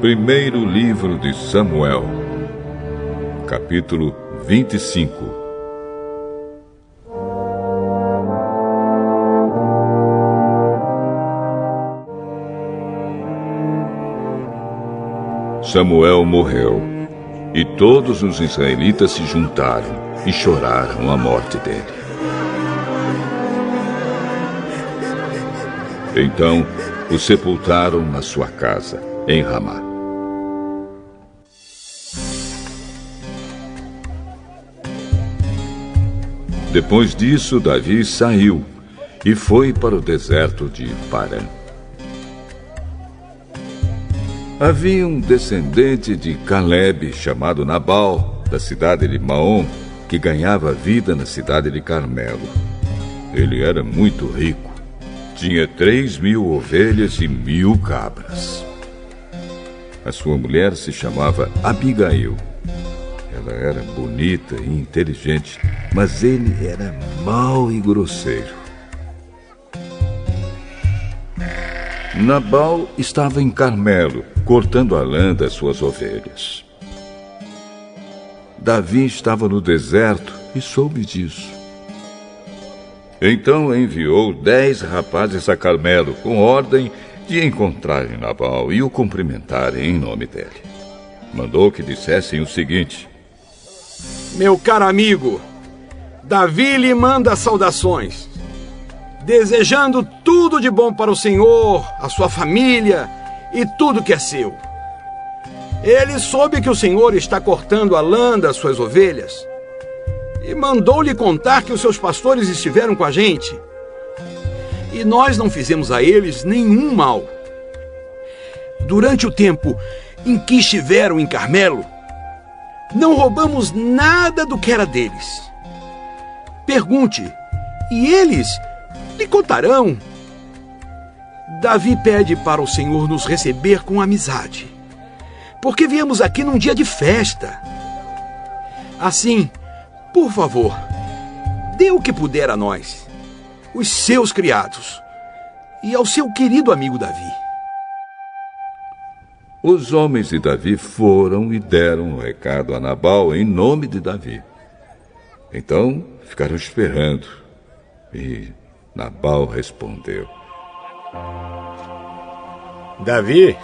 Primeiro livro de Samuel, capítulo 25. Samuel morreu, e todos os israelitas se juntaram e choraram a morte dele. Então o sepultaram na sua casa, em Ramá. Depois disso, Davi saiu e foi para o deserto de Parã. Havia um descendente de Calebe chamado Nabal, da cidade de Maom, que ganhava vida na cidade de Carmelo. Ele era muito rico. Tinha 3.000 ovelhas e 1.000 cabras. A sua mulher se chamava Abigail. Ela era bonita e inteligente, mas ele era mau e grosseiro. Nabal estava em Carmelo, cortando a lã das suas ovelhas. Davi estava no deserto e soube disso. Então enviou 10 rapazes a Carmelo, com ordem de encontrarem Nabal e o cumprimentarem em nome dele. Mandou que dissessem o seguinte: Meu caro amigo, Davi lhe manda saudações, desejando tudo de bom para o Senhor, a sua família e tudo que é seu. Ele soube que o Senhor está cortando a lã das suas ovelhas e mandou-lhe contar que os seus pastores estiveram com a gente e nós não fizemos a eles nenhum mal. Durante o tempo em que estiveram em Carmelo, não roubamos nada do que era deles. Pergunte, e eles lhe contarão. Davi pede para o Senhor nos receber com amizade, porque viemos aqui num dia de festa. Assim, por favor, dê o que puder a nós, os seus criados, e ao seu querido amigo Davi. Os homens de Davi foram e deram um recado a Nabal em nome de Davi. Então ficaram esperando, e Nabal respondeu: Davi,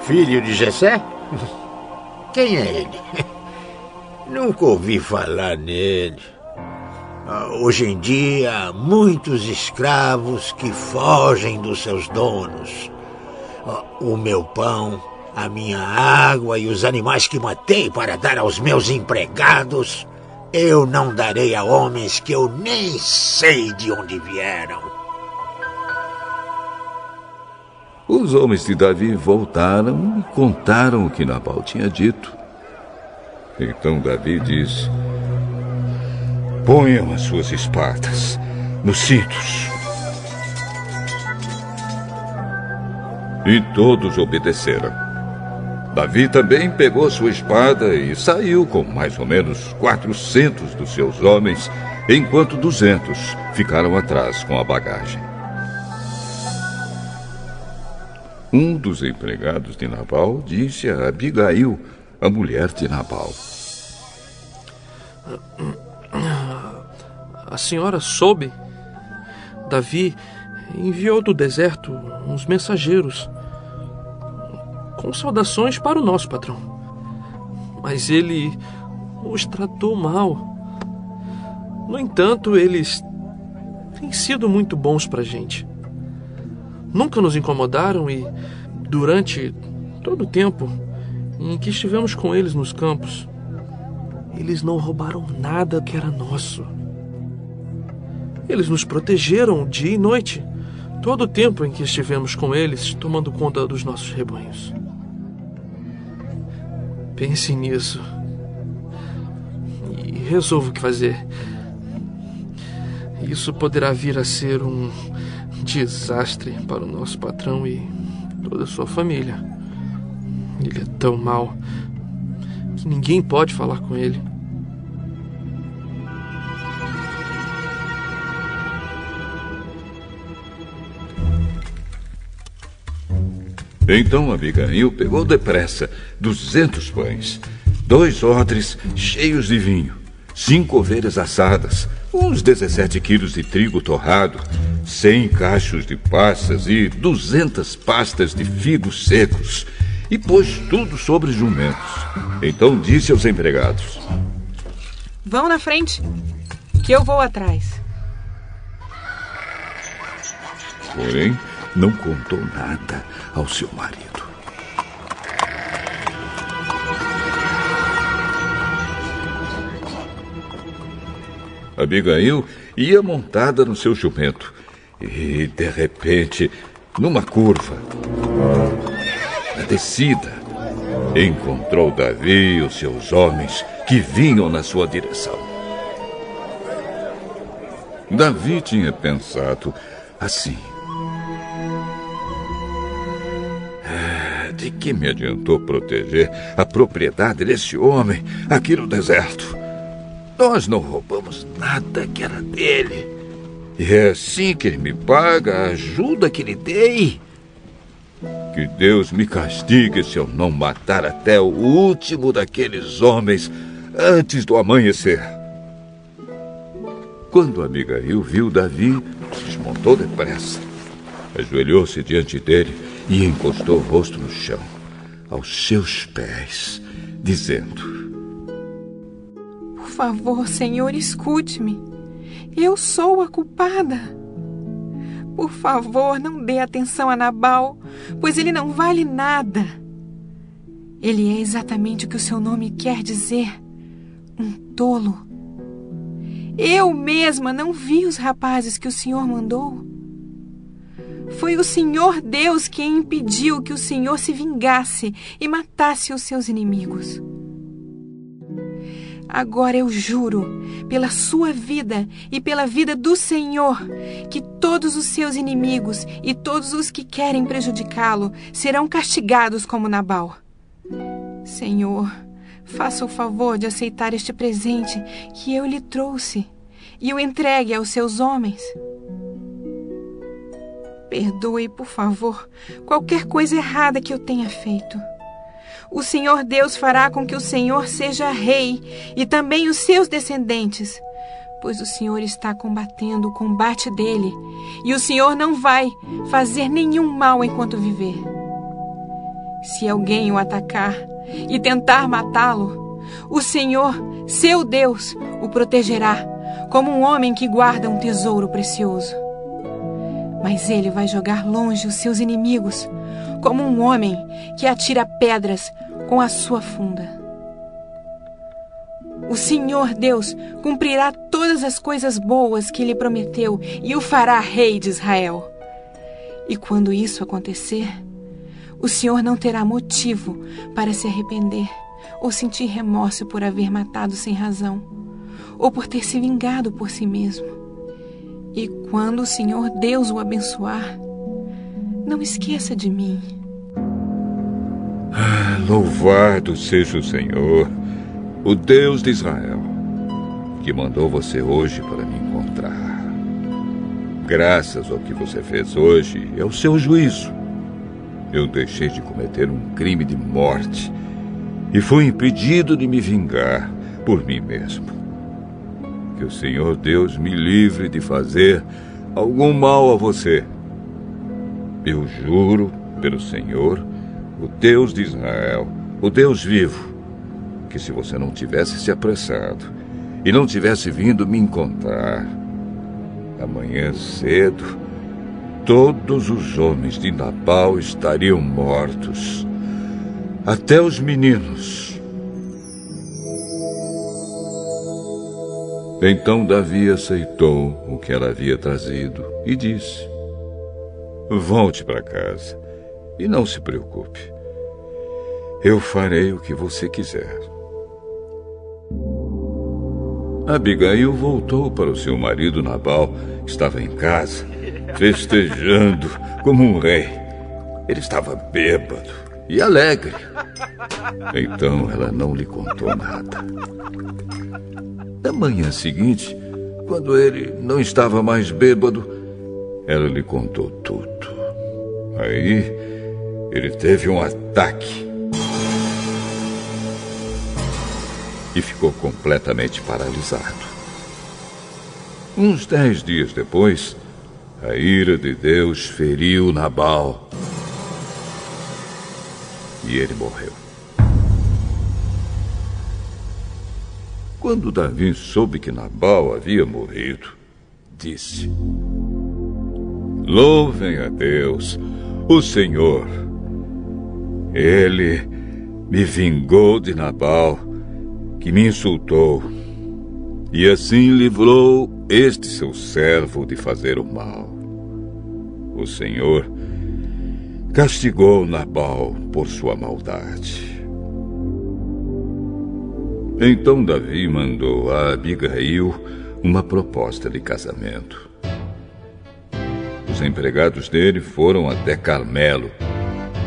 filho de Jessé? Quem é ele? Nunca ouvi falar nele. Hoje em dia, há muitos escravos que fogem dos seus donos. O meu pão, a minha água e os animais que matei para dar aos meus empregados, eu não darei a homens que eu nem sei de onde vieram. Os homens de Davi voltaram e contaram o que Nabal tinha dito. Então Davi disse: Ponham as suas espadas nos cintos. E todos obedeceram. Davi também pegou sua espada e saiu com mais ou menos 400 dos seus homens, enquanto 200 ficaram atrás com a bagagem. Um dos empregados de Nabal disse a Abigail, a mulher de Nabal: A senhora soube? Davi enviou do deserto uns mensageiros com saudações para o nosso patrão. Mas ele os tratou mal. No entanto, eles têm sido muito bons para a gente. Nunca nos incomodaram e, durante todo o tempo em que estivemos com eles nos campos, eles não roubaram nada que era nosso. Eles nos protegeram dia e noite, todo o tempo em que estivemos com eles, tomando conta dos nossos rebanhos. Pense nisso e resolva o que fazer. Isso poderá vir a ser um desastre para o nosso patrão e toda a sua família. Ele é tão mau que ninguém pode falar com ele. Então Abigail pegou depressa 200 pães, 2 odres cheios de vinho, 5 ovelhas assadas, uns 17 quilos de trigo torrado, 100 cachos de passas e 200 pastas de figos secos, e pôs tudo sobre jumentos. Então disse aos empregados: Vão na frente, que eu vou atrás. Porém, não contou nada ao seu marido. Abigail ia montada no seu jumento e, de repente, numa curva, na descida, encontrou Davi e os seus homens que vinham na sua direção. Davi tinha pensado assim: de que me adiantou proteger a propriedade desse homem aqui no deserto? Nós não roubamos nada que era dele. E é assim que ele me paga a ajuda que lhe dei. Que Deus me castigue se eu não matar até o último daqueles homens antes do amanhecer. Quando Abigail viu Davi, desmontou depressa, ajoelhou-se diante dele e encostou o rosto no chão, aos seus pés, dizendo: Por favor, Senhor, escute-me. Eu sou a culpada. Por favor, não dê atenção a Nabal, pois ele não vale nada. Ele é exatamente o que o seu nome quer dizer: um tolo. Eu mesma não vi os rapazes que o Senhor mandou. Foi o Senhor Deus quem impediu que o Senhor se vingasse e matasse os seus inimigos. Agora eu juro, pela sua vida e pela vida do Senhor, que todos os seus inimigos e todos os que querem prejudicá-lo serão castigados como Nabal. Senhor, faça o favor de aceitar este presente que eu lhe trouxe e o entregue aos seus homens. Perdoe, por favor, qualquer coisa errada que eu tenha feito. O Senhor Deus fará com que o Senhor seja rei e também os seus descendentes, pois o Senhor está combatendo o combate dele e o Senhor não vai fazer nenhum mal enquanto viver. Se alguém o atacar e tentar matá-lo, o Senhor, seu Deus, o protegerá como um homem que guarda um tesouro precioso. Mas ele vai jogar longe os seus inimigos, como um homem que atira pedras com a sua funda. O Senhor Deus cumprirá todas as coisas boas que lhe prometeu e o fará rei de Israel. E quando isso acontecer, o Senhor não terá motivo para se arrepender ou sentir remorso por haver matado sem razão, ou por ter se vingado por si mesmo. E quando o Senhor Deus o abençoar, não esqueça de mim. Louvado seja o Senhor, o Deus de Israel, que mandou você hoje para me encontrar. Graças ao que você fez hoje e ao seu juízo, eu deixei de cometer um crime de morte e fui impedido de me vingar por mim mesmo. Que o Senhor Deus me livre de fazer algum mal a você. Eu juro pelo Senhor, o Deus de Israel, o Deus vivo, que se você não tivesse se apressado e não tivesse vindo me encontrar, amanhã cedo, todos os homens de Nabal estariam mortos, até os meninos. Então Davi aceitou o que ela havia trazido e disse: volte para casa e não se preocupe. Eu farei o que você quiser. Abigail voltou para o seu marido Nabal, que estava em casa, festejando como um rei. Ele estava bêbado e alegre. Então ela não lhe contou nada. Na manhã seguinte, quando ele não estava mais bêbado, ela lhe contou tudo. Aí ele teve um ataque e ficou completamente paralisado. Uns 10 dias depois, a ira de Deus feriu Nabal e ele morreu. Quando Davi soube que Nabal havia morrido, disse: Louvem a Deus, o Senhor. Ele me vingou de Nabal, que me insultou, e assim livrou este seu servo de fazer o mal. O Senhor castigou Nabal por sua maldade. Então Davi mandou a Abigail uma proposta de casamento. Os empregados dele foram até Carmelo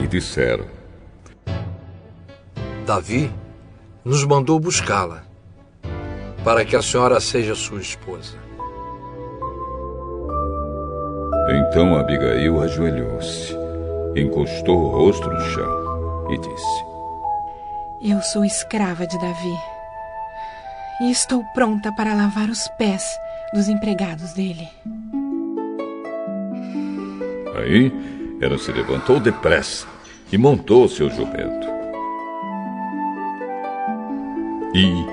e disseram: Davi nos mandou buscá-la, para que a senhora seja sua esposa. Então Abigail ajoelhou-se, encostou o rosto no chão e disse: Eu sou escrava de Davi e estou pronta para lavar os pés dos empregados dele. Aí ela se levantou depressa e montou seu jumento. E,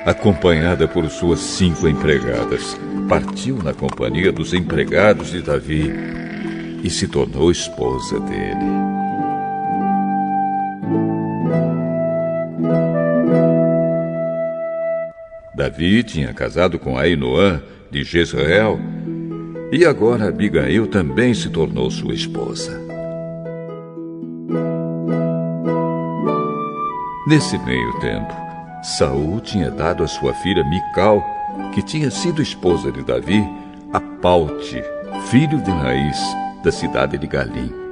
acompanhada por suas 5 empregadas, partiu na companhia dos empregados de Davi e se tornou esposa dele. Davi tinha casado com Ainoã de Jezreel e agora Abigail também se tornou sua esposa. Nesse meio tempo, Saul tinha dado a sua filha Mical, que tinha sido esposa de Davi, a Paute, filho de Naís, da cidade de Galim.